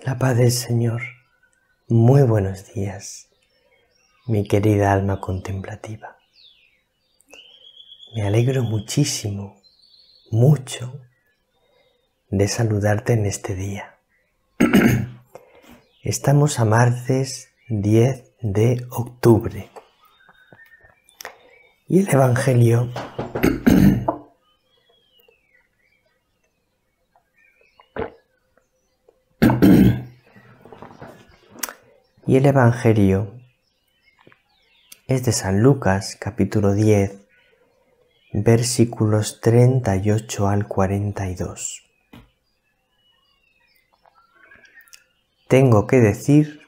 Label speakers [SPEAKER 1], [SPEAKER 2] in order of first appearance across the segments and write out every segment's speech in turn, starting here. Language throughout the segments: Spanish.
[SPEAKER 1] La paz del Señor. Muy buenos días, mi querida alma contemplativa. Me alegro muchísimo, mucho, de saludarte en este día. Estamos a martes 10 de octubre y el Evangelio es de San Lucas, capítulo 10, versículos 38 al 42. Tengo que decir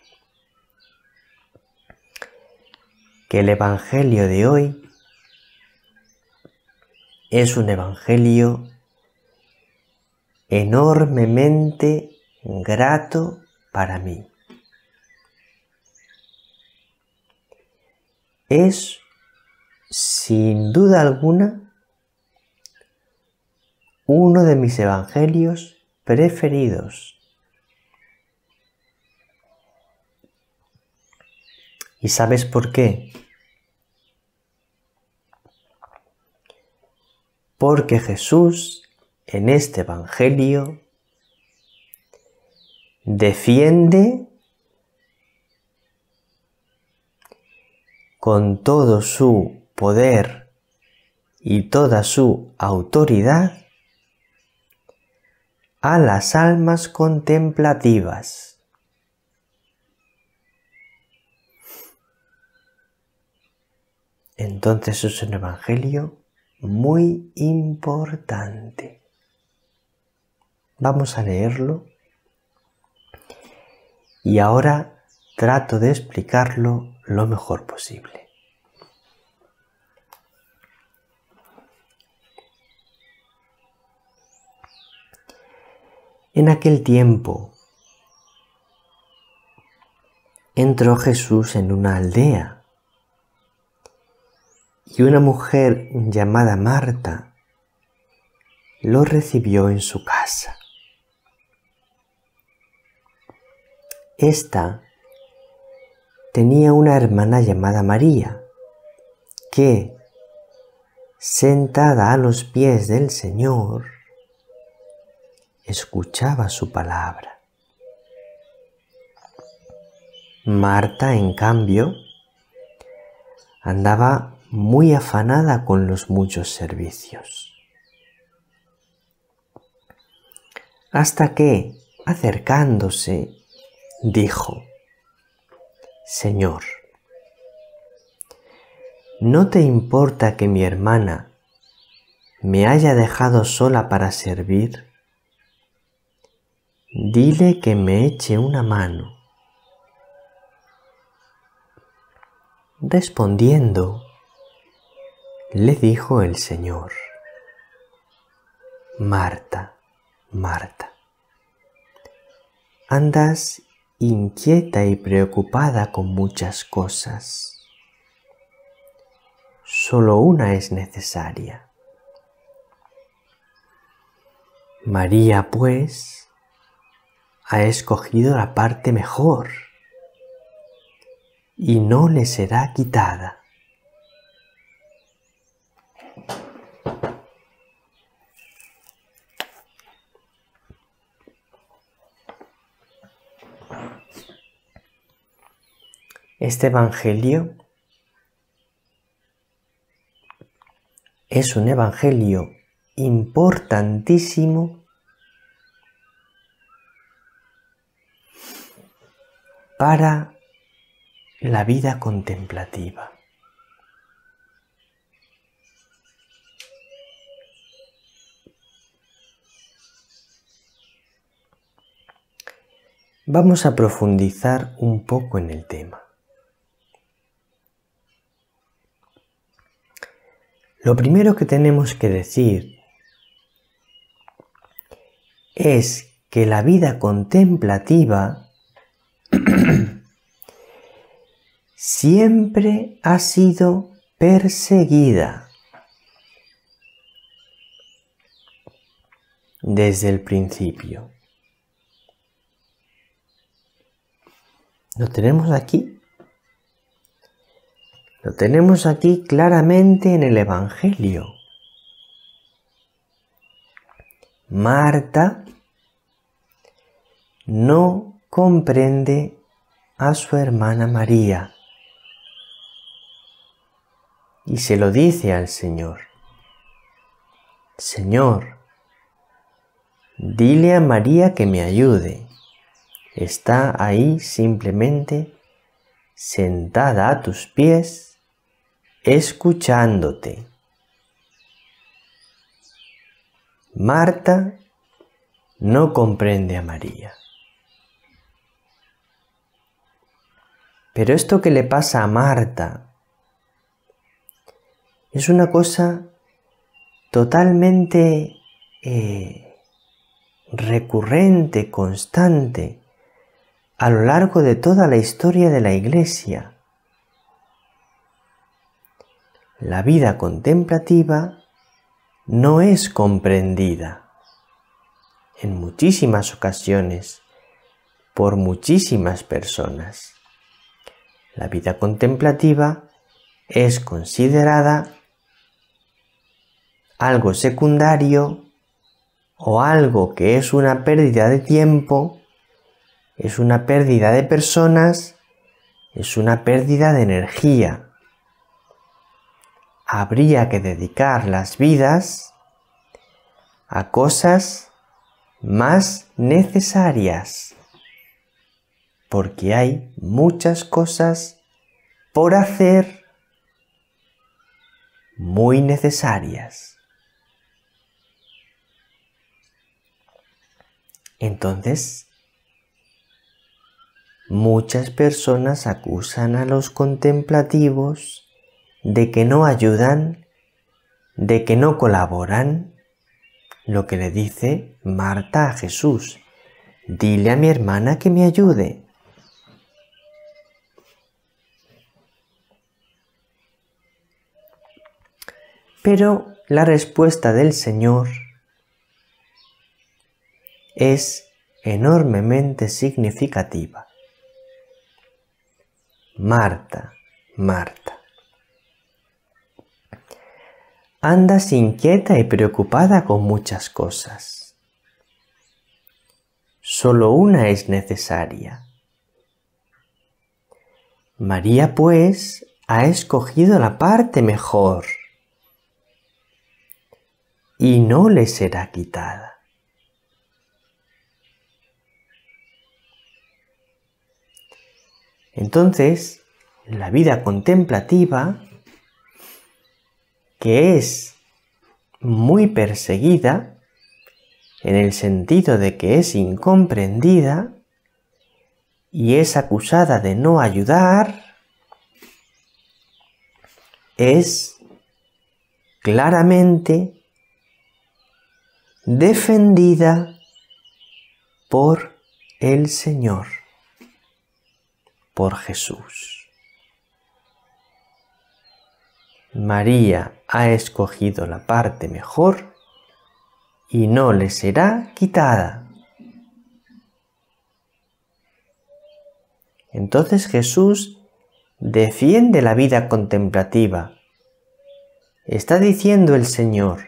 [SPEAKER 1] que el Evangelio de hoy es un Evangelio enormemente grato para mí. Es, sin duda alguna, uno de mis evangelios preferidos. ¿Y sabes por qué? Porque Jesús, en este evangelio, defiende con todo su poder y toda su autoridad a las almas contemplativas. Entonces es un evangelio muy importante. Vamos a leerlo y ahora trato de explicarlo lo mejor posible. En aquel tiempo entró Jesús en una aldea y una mujer llamada Marta lo recibió en su casa. Esta tenía una hermana llamada María, que, sentada a los pies del Señor, escuchaba su palabra. Marta, en cambio, andaba muy afanada con los muchos servicios. Hasta que, acercándose, dijo: Señor, ¿no te importa que mi hermana me haya dejado sola para servir? Dile que me eche una mano. Respondiendo, le dijo el Señor: Marta, Marta, andas inquieta y preocupada con muchas cosas. Solo una es necesaria. María, pues, ha escogido la parte mejor y no le será quitada. Este evangelio es un evangelio importantísimo para la vida contemplativa. Vamos a profundizar un poco en el tema. Lo primero que tenemos que decir es que la vida contemplativa siempre ha sido perseguida desde el principio. Lo tenemos aquí. Lo tenemos aquí claramente en el Evangelio. Marta no comprende a su hermana María y se lo dice al Señor. Señor, dile a María que me ayude. Está ahí simplemente sentada a tus pies, escuchándote. Marta no comprende a María. Pero esto que le pasa a Marta es una cosa totalmente recurrente, constante, a lo largo de toda la historia de la Iglesia. La vida contemplativa no es comprendida en muchísimas ocasiones por muchísimas personas. La vida contemplativa es considerada algo secundario o algo que es una pérdida de tiempo, es una pérdida de personas, es una pérdida de energía. Habría que dedicar las vidas a cosas más necesarias, porque hay muchas cosas por hacer muy necesarias. Entonces, muchas personas acusan a los contemplativos de que no ayudan, de que no colaboran. Lo que le dice Marta a Jesús: dile a mi hermana que me ayude. Pero la respuesta del Señor es enormemente significativa. Marta, Marta, andas inquieta y preocupada con muchas cosas. Solo una es necesaria. María, pues, ha escogido la parte mejor y no le será quitada. Entonces, la vida contemplativa, que es muy perseguida, en el sentido de que es incomprendida y es acusada de no ayudar, es claramente defendida por el Señor, por Jesús. María ha escogido la parte mejor y no le será quitada. Entonces Jesús defiende la vida contemplativa. Está diciendo el Señor: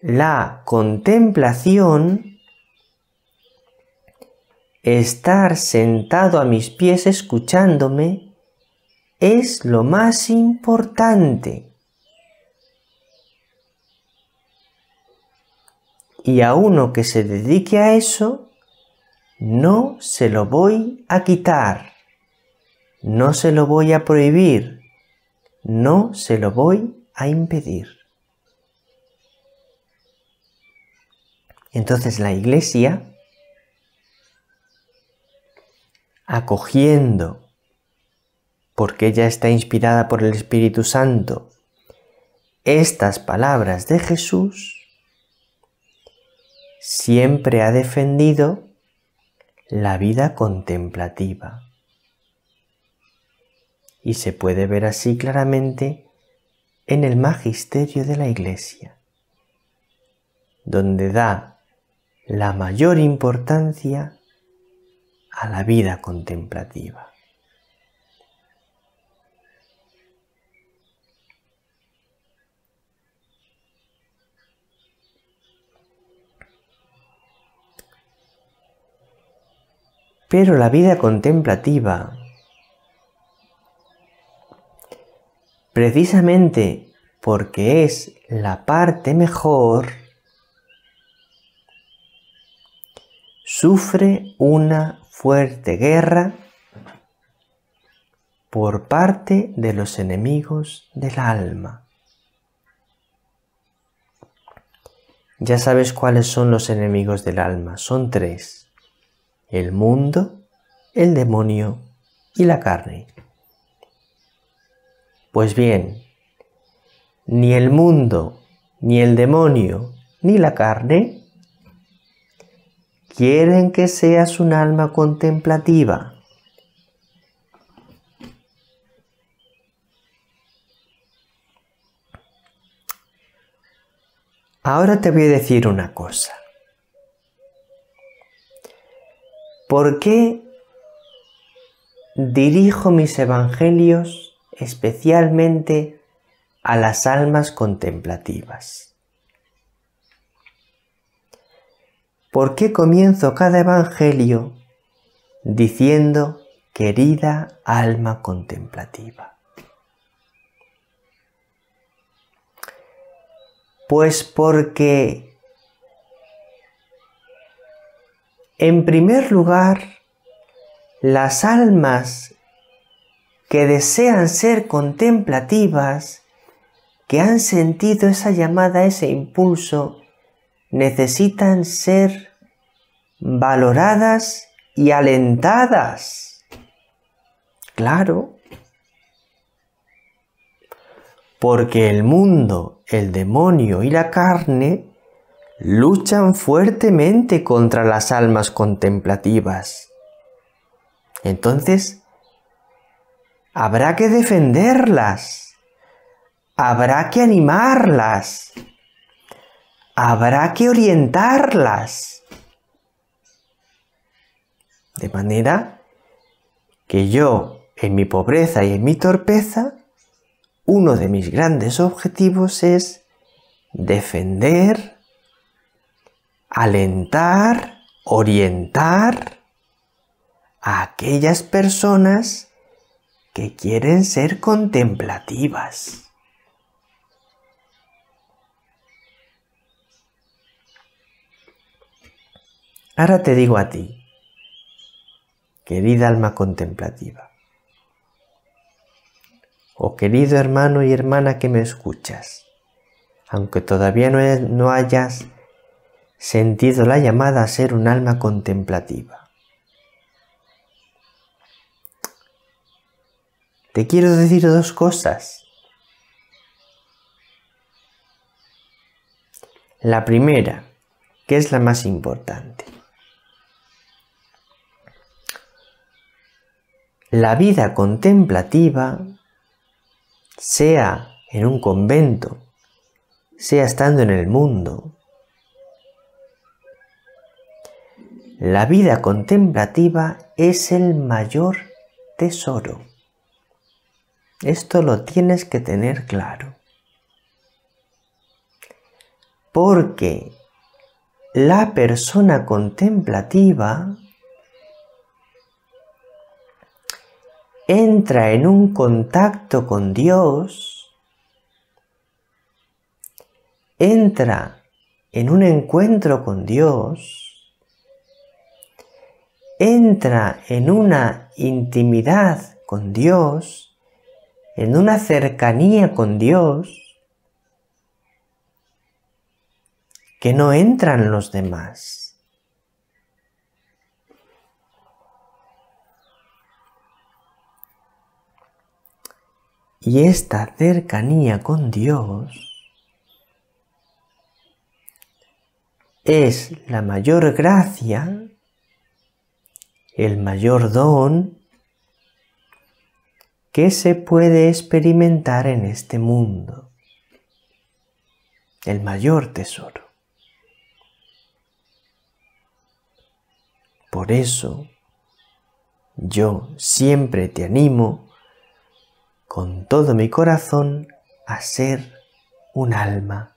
[SPEAKER 1] la contemplación, estar sentado a mis pies escuchándome, es lo más importante. Y a uno que se dedique a eso, no se lo voy a quitar, no se lo voy a prohibir, no se lo voy a impedir. Entonces la Iglesia, acogiendo, porque ella está inspirada por el Espíritu Santo, estas palabras de Jesús, siempre ha defendido la vida contemplativa. Y se puede ver así claramente en el magisterio de la Iglesia, donde da la mayor importancia a la vida contemplativa. Pero la vida contemplativa, precisamente porque es la parte mejor, sufre una fuerte guerra por parte de los enemigos del alma. Ya sabes cuáles son los enemigos del alma, son tres: el mundo, el demonio y la carne. Pues bien, ni el mundo, ni el demonio, ni la carne quieren que seas un alma contemplativa. Ahora te voy a decir una cosa. ¿Por qué dirijo mis evangelios especialmente a las almas contemplativas? ¿Por qué comienzo cada evangelio diciendo querida alma contemplativa? Pues porque, en primer lugar, las almas que desean ser contemplativas, que han sentido esa llamada, ese impulso, necesitan ser valoradas y alentadas. Claro, porque el mundo, el demonio y la carne luchan fuertemente contra las almas contemplativas. Entonces, habrá que defenderlas, habrá que animarlas, habrá que orientarlas. De manera que yo, en mi pobreza y en mi torpeza, uno de mis grandes objetivos es defender, alentar, orientar a aquellas personas que quieren ser contemplativas. Ahora te digo a ti, querida alma contemplativa, o querido hermano y hermana que me escuchas, aunque todavía no hayas sentido la llamada a ser un alma contemplativa, te quiero decir dos cosas. La primera, que es la más importante. La vida contemplativa, sea en un convento, sea estando en el mundo, la vida contemplativa es el mayor tesoro. Esto lo tienes que tener claro. Porque la persona contemplativa entra en un contacto con Dios, entra en un encuentro con Dios, entra en una intimidad con Dios, en una cercanía con Dios, que no entran los demás. Y esta cercanía con Dios es la mayor gracia, el mayor don que se puede experimentar en este mundo, el mayor tesoro. Por eso, yo siempre te animo con todo mi corazón a ser un alma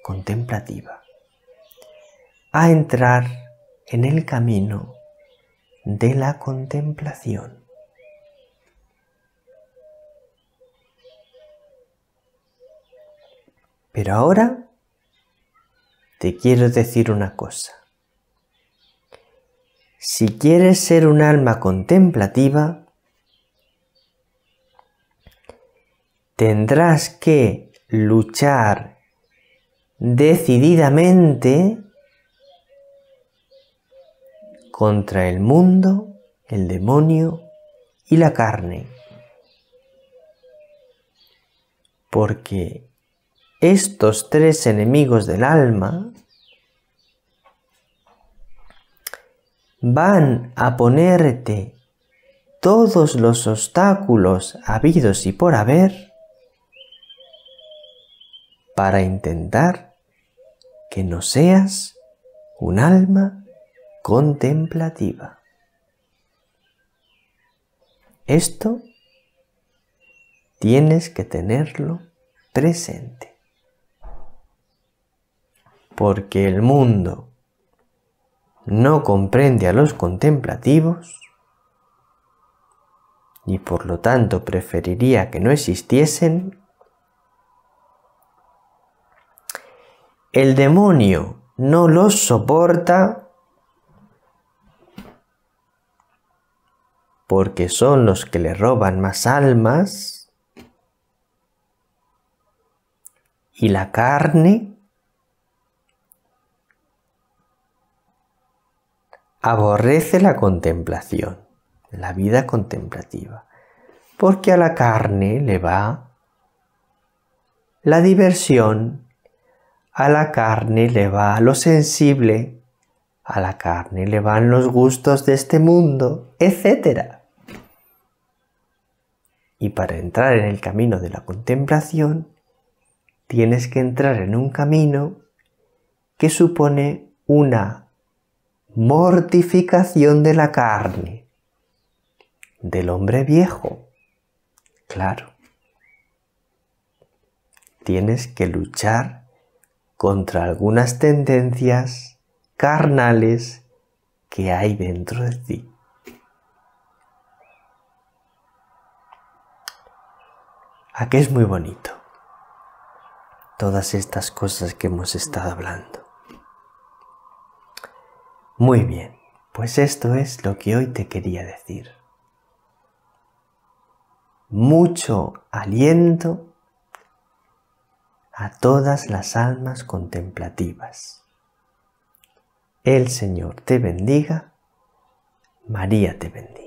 [SPEAKER 1] contemplativa, a entrar en el camino de la contemplación. Pero ahora te quiero decir una cosa. Si quieres ser un alma contemplativa, tendrás que luchar decididamente contra el mundo, el demonio y la carne. Porque estos tres enemigos del alma van a ponerte todos los obstáculos habidos y por haber para intentar que no seas un alma contemplativa. Esto tienes que tenerlo presente, porque el mundo no comprende a los contemplativos y por lo tanto preferiría que no existiesen. El demonio no los soporta porque son los que le roban más almas, y la carne aborrece la contemplación, la vida contemplativa, porque a la carne le va la diversión, a la carne le va lo sensible, a la carne le van los gustos de este mundo, etc. Y para entrar en el camino de la contemplación, tienes que entrar en un camino que supone una mortificación de la carne, del hombre viejo. Claro. Tienes que luchar contra algunas tendencias carnales que hay dentro de ti. ¿A qué es muy bonito? Todas estas cosas que hemos estado hablando. Muy bien, pues esto es lo que hoy te quería decir. Mucho aliento a todas las almas contemplativas. El Señor te bendiga, María te bendiga.